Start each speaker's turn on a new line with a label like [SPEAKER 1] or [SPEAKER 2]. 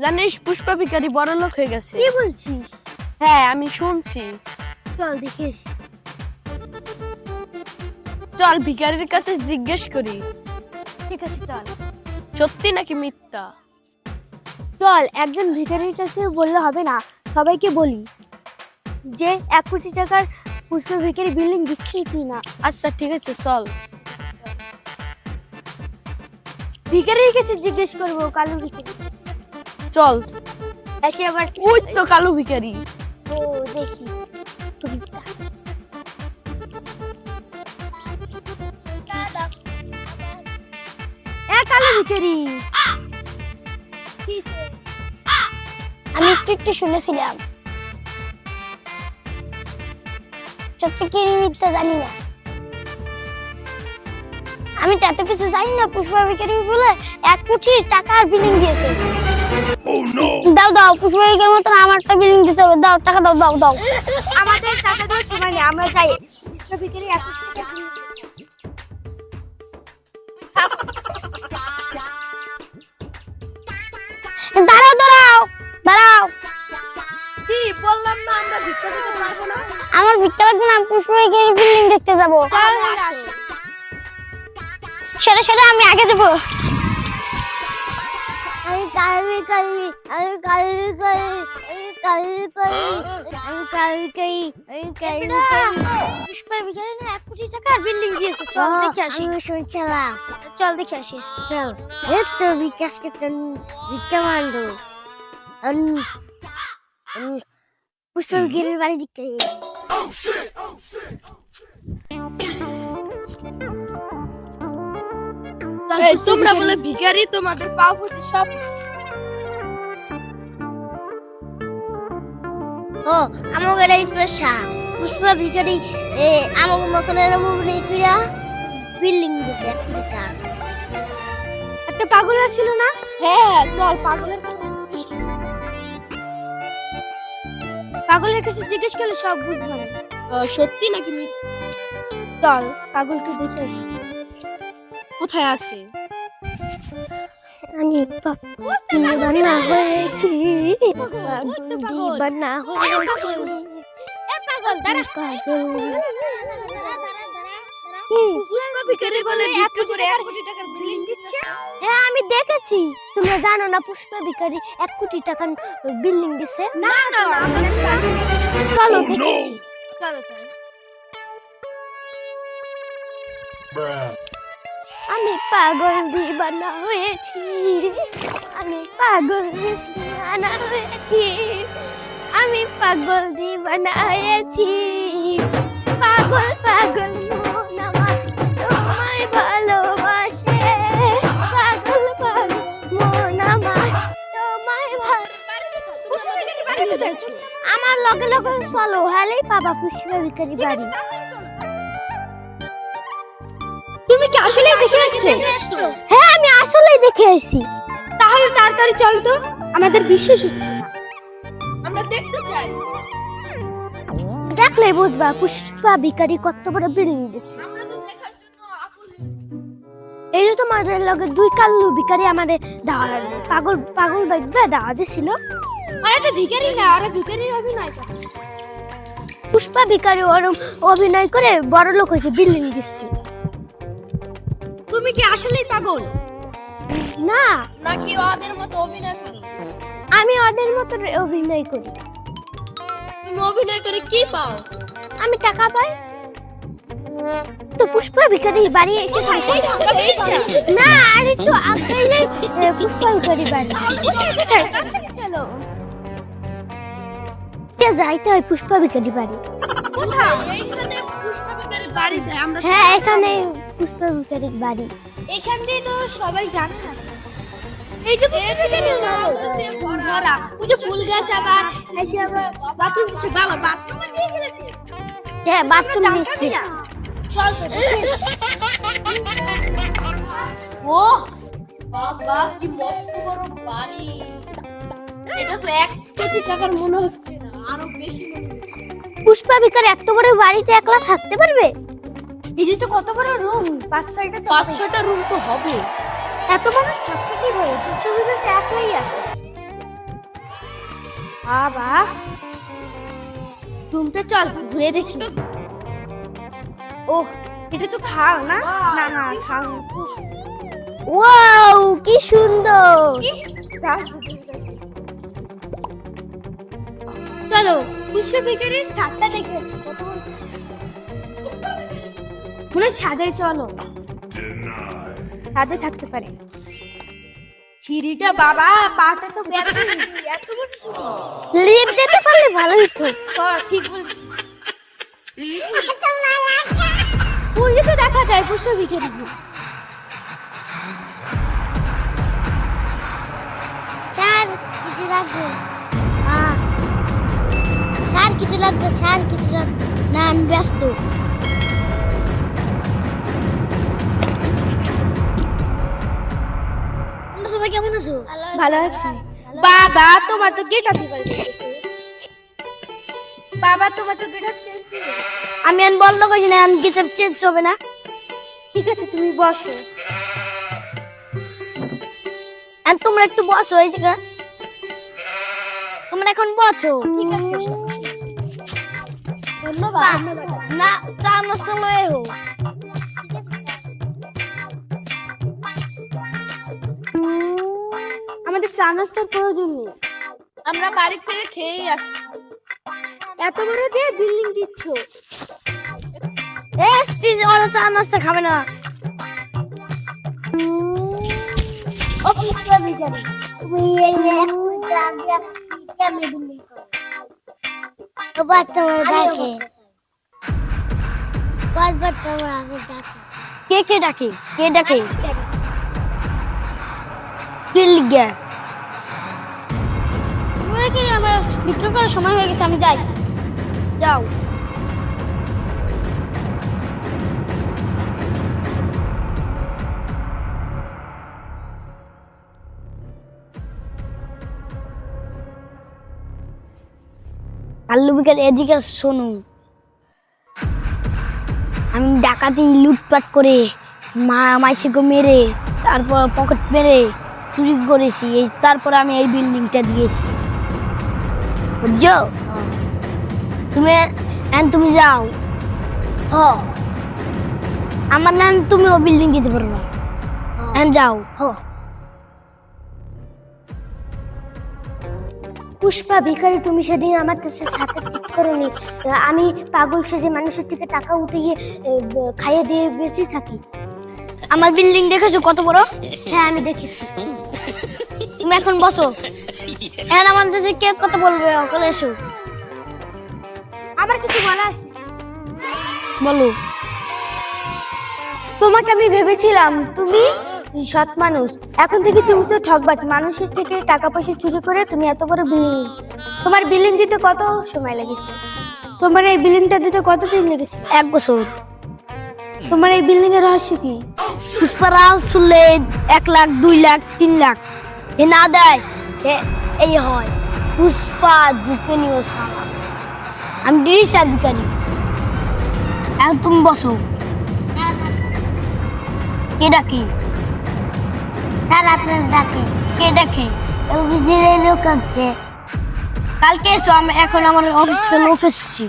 [SPEAKER 1] জানিস পুষ্পা ভিখারি বড় লোক হয়ে গেছে।
[SPEAKER 2] কি বলছিস?
[SPEAKER 1] হ্যাঁ আমি শুনছি।
[SPEAKER 2] চল দেখে আসি।
[SPEAKER 1] চল ভিখারির কাছে জিজ্ঞেস করি
[SPEAKER 2] ঠিক আছে চল।
[SPEAKER 1] সত্যি নাকি মিথ্যা।
[SPEAKER 2] চল একজন ভিখারির কাছে বললে হবে না, সবাইকে বলি যে 1 কোটি টাকার পুষ্পা ভিখারি বিল্ডিং দিচ্ছে কি না।
[SPEAKER 1] আচ্ছা ঠিক আছে চল।
[SPEAKER 2] ভিখারির কাছে জিজ্ঞেস করবো কালু ভিখারি।
[SPEAKER 1] চল।
[SPEAKER 2] এসে আবার
[SPEAKER 1] ওই তো কালো ভিখারি।
[SPEAKER 2] ও দেখি কালু ভিখারি।
[SPEAKER 3] আমি একটু একটু শুনেছিলাম, সত্যি কি মিথ্যা জানি না। আমি তো এত কিছু জানি না। পুষ্পা ভিখারি বলে 1 কোটি টাকার বিলিং দিয়েছে। দাও দাও, পুষ্পা ভিখারির মতন আমারটা বিলিং দিতে হবে। দাও টাকা, দাও দাও দাও।
[SPEAKER 2] আমাদের টাকা দেওয়ার সময় নেই, আমরা যাই। পুষ্পা ভিখারি 1 কোটি টাকা বিল্ডিং
[SPEAKER 3] দাঁড়াও দাঁড়াও দাঁড়াও,
[SPEAKER 1] কি বললাম না আমরা ভিক্ষা দিতে পারবো না।
[SPEAKER 3] আমার ভিক্ষা লাগবে না, আমি পুষ্পা ভিখারির বিল্ডিং দেখতে যাবো। সেটা সেটা আমি আগে যাবো। আমি কালু ভিখারি, আমি কালু ভিখারি, আমি কালু ভিখারি, আমি কালু ভিখারি, আমি কালু ভিখারি।
[SPEAKER 2] পুষ্পা ভিখারি না 1 কোটি টাকার বিল্ডিং দিয়েছে। চল দেখে আসি।
[SPEAKER 3] আমি শুনছিলাম।
[SPEAKER 2] চল দেখে আসিস।
[SPEAKER 3] চল, এই তো বিকাশ কেতন ভিক্ষা মান্ডু। পুষ্পা ভিখারির বাড়ি দেখতে যাই।
[SPEAKER 1] এই তোমরা বলে ভিখারি, তোমাদের পাও পড়তে সব।
[SPEAKER 3] ও আমাদের এই পেশা। পুষ্পা ভিখারি আমার মতন এরকম নেইয়া বিল্ডিং দিছে 1 কোটি টাকা।
[SPEAKER 2] একটা পাগল ছিল না?
[SPEAKER 1] হ্যাঁ চল পাগলের কাছে জিজ্ঞেস করি।
[SPEAKER 2] পাগলের কাছে জিজ্ঞেস করলে সব বুঝবে না।
[SPEAKER 1] সত্যি নাকি মিথ্যা।
[SPEAKER 2] চল পাগলকে দেখে আসি।
[SPEAKER 1] কোথায় আছে?
[SPEAKER 3] আমি দিবানা হয়েছি, দিবানা হয়েছি।
[SPEAKER 2] পাগল দাঁড়া। পুষ্পা ভিখারি বলে 1 কোটি টাকার বিল্ডিং দিচ্ছে।
[SPEAKER 3] হ্যাঁ আমি দেখেছি। তোমরা জানো না পুষ্পা ভিখারি 1 কোটি টাকার বিল্ডিং দিছে?
[SPEAKER 2] না না না, আমরা জানি না।
[SPEAKER 3] চলো দেখেছি।
[SPEAKER 2] চলো চলো।
[SPEAKER 3] আমি পাগল দিবানা হয়েছি, আমি পাগল দিবানা হয়েছি, আমি পাগল দিবানা হয়েছি। পাগল পাগল মন আমার তোমায় ভালোবাসে, পাগল পাগল মন আমার তোমায়
[SPEAKER 2] পুষ্পা ভিখারি বাড়ি কোথায় আছে?
[SPEAKER 3] আমার লগে লগে চলো, হলেই পাবা পুষ্পা ভিখারি বাড়ি।
[SPEAKER 2] তুমি কি আসলেই দেখে আসছো?
[SPEAKER 3] হ্যাঁ আমি আসলেই দেখে এসেছি।
[SPEAKER 2] তাহলে তাড়াতাড়ি চল তো, আমাদের বিশ্বাস হচ্ছে না।
[SPEAKER 1] আমরা দেখতে চাই।
[SPEAKER 3] দেখলে বুঝবা পুষ্পা ভিখারি কত বড় বিল্ডিং দিছে। এই যে তোমাদের লগে 2 কালু ভিখারি আমাদের পাগল পাগল বাইবা দাওয়া দিছিল।
[SPEAKER 2] আরে তো ভিখারি না, আরে ভিখারির অভিনয় করে।
[SPEAKER 3] পুষ্পা ভিখারি ওরম অভিনয় করে বড় লোক হয়েছে, বিল্ডিং দিচ্ছে।
[SPEAKER 2] তুমি কি আসলেই পাগল?
[SPEAKER 3] না
[SPEAKER 1] নাকি ওদের মতো অভিনয় করি?
[SPEAKER 3] আমি ওদের মতো অভিনয় করি।
[SPEAKER 1] তুমি অভিনয় করে কি পাও?
[SPEAKER 3] আমি টাকা পাই। তো পুষ্পা ভিখারি বাড়ি এসে থাকে না, আর একটু আগাইলে পুষ্পা ভিখারি বাড়ি।
[SPEAKER 2] চলো।
[SPEAKER 3] যাইতে হয় পুষ্পা ভিখারি বাড়ি।
[SPEAKER 2] কোথায়?
[SPEAKER 1] এইখানে পুষ্পা ভিখারির বাড়ি দেয় আমরা।
[SPEAKER 3] হ্যাঁ এখানে পুষ্পা ভিখারির বাড়ি।
[SPEAKER 2] এখান দিয়ে তো সবাই জানে না। এই যে পুষ্পা ভিখারি ধরা, ওই যে ফুল গাছ আবার এসে আবার বাথরুম দিচ্ছে। বাবা বাথরুমে দিয়ে গেছে।
[SPEAKER 3] হ্যাঁ বাথরুম দিচ্ছি।
[SPEAKER 2] চল তো দেখি।
[SPEAKER 1] ও বাবা কি মস্ত বড় বাড়ি। এটা তো 1 কোটি টাকার মনে হচ্ছে না, আরো বেশি মনে হচ্ছে।
[SPEAKER 3] পুষ্পা ভিখারি এত বড় বাড়িতে একলা থাকতে পারবে?
[SPEAKER 2] এই যে তো কত বড় রুম, 5-6টা তো
[SPEAKER 1] 500টা রুম তো হবে।
[SPEAKER 2] এত মানুষ থাকবে কিভাবে? পুষ্পা ভিখারি তো একলাই আছে। বাবা রুমটা চল ঘুরে দেখি। ওহ এটা তো খাও না? না না খাও।
[SPEAKER 3] ওয়াও কি সুন্দর।
[SPEAKER 2] চলো বিশ্ববিদ্যালয়ের ছাদটা দেখে আসি। কত বড় ছাদ। মনে হয় ছাদে চলো, ছাদে থাকতে পারে। সিঁড়িটা বাবা পাটা তো ব্যথা হয়েছে, এত বড় সিঁড়ি।
[SPEAKER 3] লিফট যেতে পারলে ভালো হতো।
[SPEAKER 2] ঠিক বলছি। ওই যে তো দেখা যায় পুষ্পবিকের।
[SPEAKER 3] স্যার কিছু লাগবে? হ্যাঁ স্যার কিছু লাগবে? স্যার কিছু লাগবে না, আমি ব্যস্ত। তোমরা সবাই কেমন আছো?
[SPEAKER 2] ভালো আছি। বাবা তোমার তো গেট আপ বাবা তোমার তো গেট আপ চেঞ্জ।
[SPEAKER 3] আমি আর বললো কইছি না, আমি কিছু চেঞ্জ হবে না।
[SPEAKER 2] ঠিক আছে তুমি বসো।
[SPEAKER 3] আর তোমরা একটু বসো এই জায়গা, তোমরা এখন বসো।
[SPEAKER 2] ঠিক আছে
[SPEAKER 3] ধন্যবাদ। না চা নাস্তা লয়ে হোক।
[SPEAKER 2] আমাদের চা নাস্তার প্রয়োজন নেই,
[SPEAKER 1] আমরা বাড়ি থেকে খেয়েই আসছি।
[SPEAKER 2] এত বড় দিয়ে বিল্ডিং দিচ্ছ।
[SPEAKER 3] এসটি ওরা চা নাস্তা খাবে না। ও পিছলা ভিখারি, তুমি এই এক মিনিট আগে কেমনে বিল্ডিং করো? ও বাচ্চা মেয়ে ডাকে, বাচ্চা মেয়ে আগে ডাকে। কে ডাকে? কে ডাকে? কে লিখে? সময় কি আমার বিক্রি করার সময় হয়ে গেছে, আমি যাই। যাও। আল্লু বিকার এদিকে শোনো, আমি ডাকাতি লুটপাট করে মাইসিকে মেরে তারপর পকেট মেরে চুরি করেছি, তারপর আমি এই বিল্ডিংটা দিয়েছি, বুঝছো? তুমি যাও। হ আমার না, তুমি ও বিল্ডিং দিতে পারো না। যাও।
[SPEAKER 2] পুষ্পা ভিখারি, তুমি সেদিন আমার সাথে ঠিক করোনি। আমি পাগল সেজে মানুষের থেকে টাকা উঠিয়ে খাইয়ে দিয়ে বেঁচে থাকি।
[SPEAKER 3] আমার বিল্ডিং দেখেছো কত বড়?
[SPEAKER 2] হ্যাঁ আমি দেখেছি।
[SPEAKER 3] তুমি এখন বসো। এখন আমার কাছে কে কত বলবে? ওখানে এসো।
[SPEAKER 2] আমার কিছু বলা আছে?
[SPEAKER 3] বলো।
[SPEAKER 2] তোমাকে আমি ভেবেছিলাম তুমি সৎ মানুষ, এখন থেকে তুমি তো ঠকবাজ। মানুষের থেকে টাকা পয়সা চুরি করে তুমি এত বড় বিল্ডিং। তোমার বিল্ডিং দিতে কত সময় লেগেছে? তোমার এই বিল্ডিংটা দিতে কতদিন লেগেছে?
[SPEAKER 3] 1 বছর।
[SPEAKER 2] তোমার এই বিল্ডিং এর রহস্য কি?
[SPEAKER 3] পুষ্পারা শুনলে 1 লাখ 2 লাখ 3 লাখ এ না দেয় এই হয়। পুষ্পা ঝুঁকে নিও সালা, আমি ডিসার বিকারি। এখন তুমি বসো। কে ডাকে? স্যার আপনার ডাকে। কে ডাকে? অফিসের লোক আছে। কালকে এসো, আমি এখন আমার অফিসে লোক এসেছি।